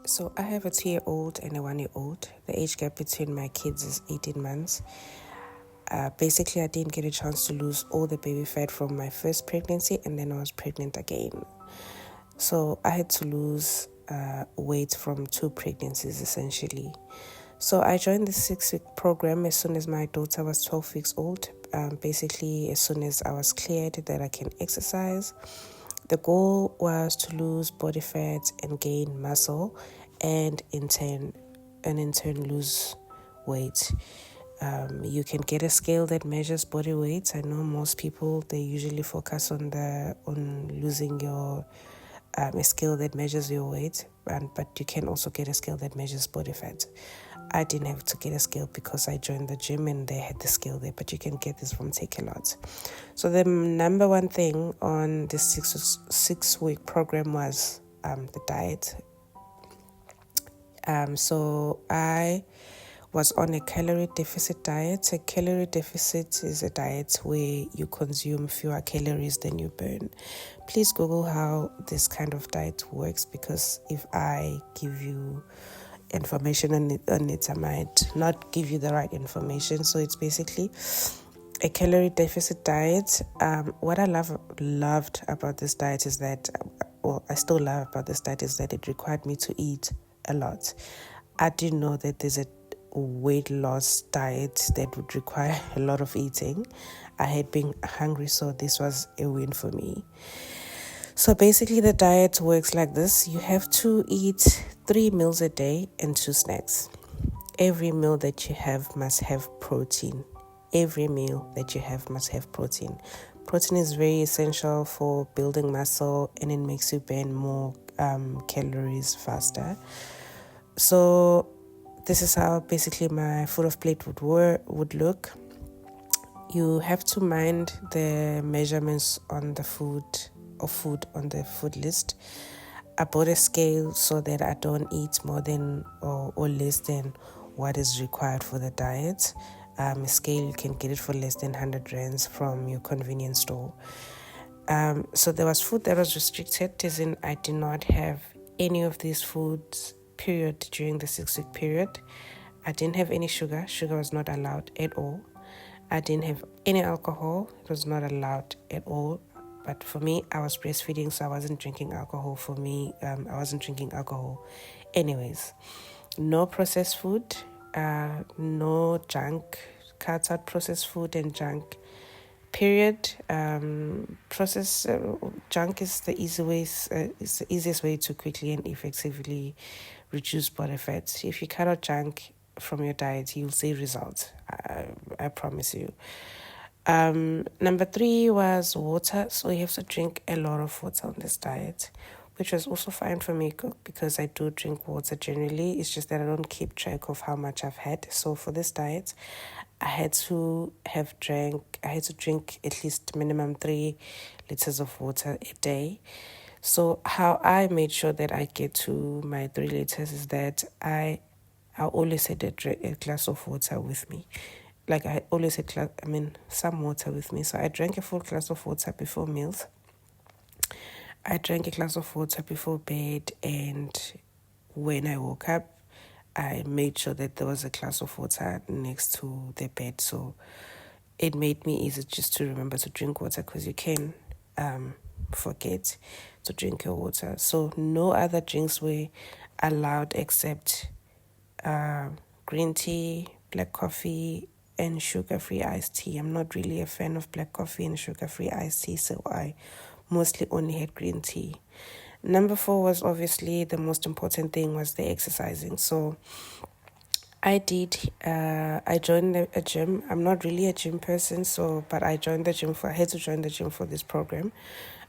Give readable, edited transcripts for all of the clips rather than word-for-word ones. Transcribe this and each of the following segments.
So I have a 2-year-old and a 1-year-old. The age gap between my kids is 18 months. Basically, I didn't get a chance to lose all the baby fat from my first pregnancy, and then I was pregnant again. So I had to lose weight from 2 pregnancies, essentially. So I joined the 6-week program as soon as my daughter was 12 weeks old. Basically, as soon as I was cleared that I can exercise. The goal was to lose body fat and gain muscle, and in turn lose weight. You can get a scale that measures body weight. I know most people, they usually focus on losing your a scale that measures your weight, but you can also get a scale that measures body fat. I didn't have to get a scale because I joined the gym and they had the scale there, but you can get this from Takealot. So the number one thing on this six-week program was the diet. So I was on a calorie deficit diet. A calorie deficit is a diet where you consume fewer calories than you burn. Please Google how this kind of diet works, because if I give you information on it, I might not give you the right information. So it's basically a calorie deficit diet. What I loved about this diet is that, I still love about this diet is that it required me to eat a lot. I didn't know that there's a weight loss diet that would require a lot of eating. I had been hungry, so this was a win for me. So basically the diet works like this. You have to eat 3 meals a day and 2 snacks. Every meal that you have must have protein. Every meal that you have must have protein. Protein is very essential for building muscle, and it makes you burn more calories faster. So this is how basically my food of plate would look. You have to mind the measurements on the food on the food list. I bought a scale so that I don't eat more than or less than what is required for the diet. A scale, you can get it for less than 100 rands from your convenience store. So there was food that was restricted, as in I did not have any of these foods, period, during the 6-week period. I didn't have any sugar. Sugar was not allowed at all. I didn't have any alcohol. It was not allowed at all. But for me, I was breastfeeding, so I wasn't drinking alcohol. For me, I wasn't drinking alcohol anyways. No processed food, no junk. Cut out processed food and junk, period. Processed junk is the easiest way to quickly and effectively reduce body fat. If you cut out junk from your diet, you'll see results. I promise you. Number 3 was water. So you have to drink a lot of water on this diet, which was also fine for me because I do drink water generally. It's just that I don't keep track of how much I've had. So for this diet, I had to drink at least minimum 3 liters of water a day. So how I made sure that I get to my 3 liters is that I always had a glass of water with me. Like I always had some water with me. So I drank a full glass of water before meals. I drank a glass of water before bed, and when I woke up, I made sure that there was a glass of water next to the bed. So it made me easy just to remember to drink water, because you can forget to drink your water. So no other drinks were allowed except green tea, black coffee, and sugar-free iced tea. I'm not really a fan of black coffee and sugar-free iced tea, so I mostly only had green tea. Number 4 was obviously the most important thing, was the exercising. So I joined a gym. I'm not really a gym person, but I joined the gym I had to join the gym for this program.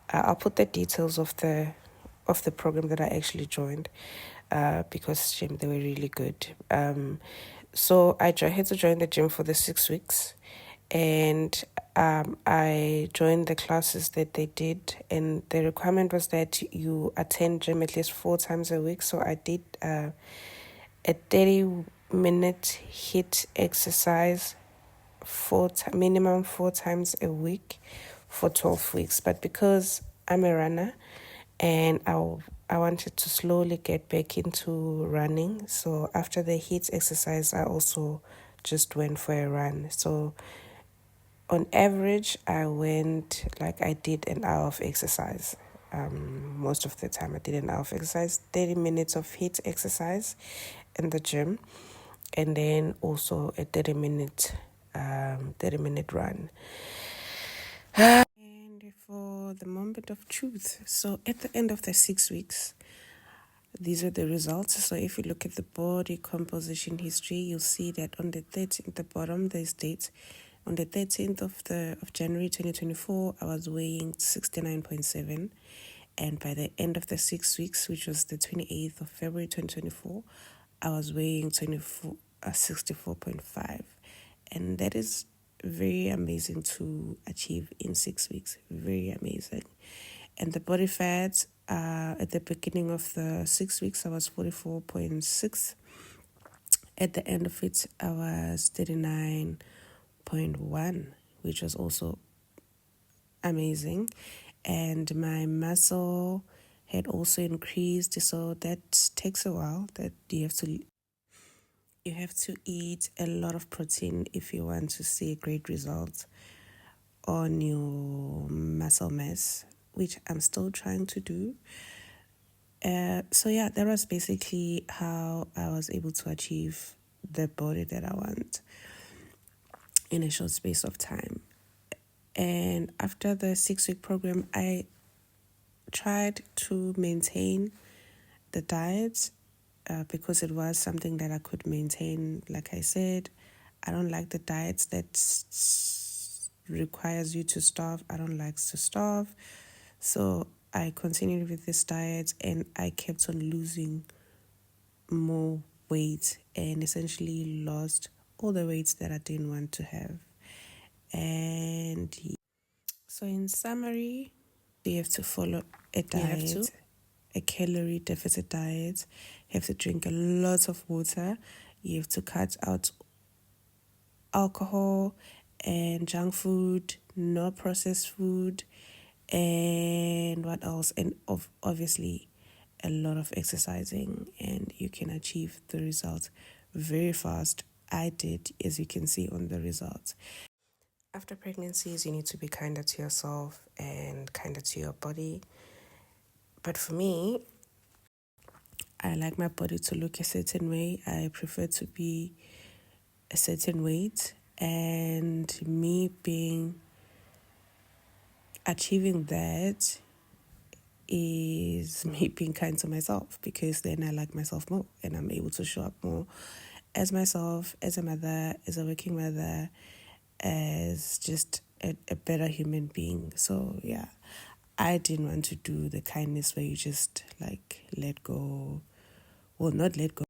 I'll put the details of the program that I actually joined, because they were really good. So I had to join the gym for the 6 weeks, and I joined the classes that they did, and the requirement was that you attend gym at least 4 times a week. So I did a 30-minute HIIT exercise minimum 4 times a week for 12 weeks. But because I'm a runner and I wanted to slowly get back into running. So after the HIIT exercise, I also just went for a run. So on average, I did an hour of exercise. Most of the time, I did an hour of exercise, 30 minutes of HIIT exercise in the gym, and then also a 30-minute run. And for the moment of truth, so at the end of the 6 weeks, these are the results. So if you look at the body composition history, you'll see that on the 13th, at the bottom, there's dates. On the 13th of January 2024, I was weighing 69.7. And by the end of the 6 weeks, which was the 28th of February 2024, I was weighing 64.5. And that is very amazing to achieve in 6 weeks. Very amazing. And the body fat, at the beginning of the 6 weeks, I was 44.6. At the end of it, I was 39.1, which was also amazing. And my muscle had also increased, so that takes a while. That you have to eat a lot of protein if you want to see great results on your muscle mass, which I'm still trying to do. So yeah, that was basically how I was able to achieve the body that I want in a short space of time. And after the 6-week program, I tried to maintain the diet because it was something that I could maintain. Like I said, I don't like the diets that requires you to starve. I don't like to starve. So I continued with this diet and I kept on losing more weight and essentially lost all the weights that I didn't want to have. And so in summary, you have to follow a diet, a calorie deficit diet. You have to drink a lot of water. You have to cut out alcohol and junk food, no processed food, and what else? And obviously a lot of exercising, and you can achieve the results very fast. I did, as you can see on the results. After pregnancies, you need to be kinder to yourself and kinder to your body. But for me, I like my body to look a certain way. I prefer to be a certain weight, and achieving that is me being kind to myself, because then I like myself more and I'm able to show up more as myself, as a mother, as a working mother, as just a better human being. So yeah, I didn't want to do the kindness where you just like let go. Well, not let go.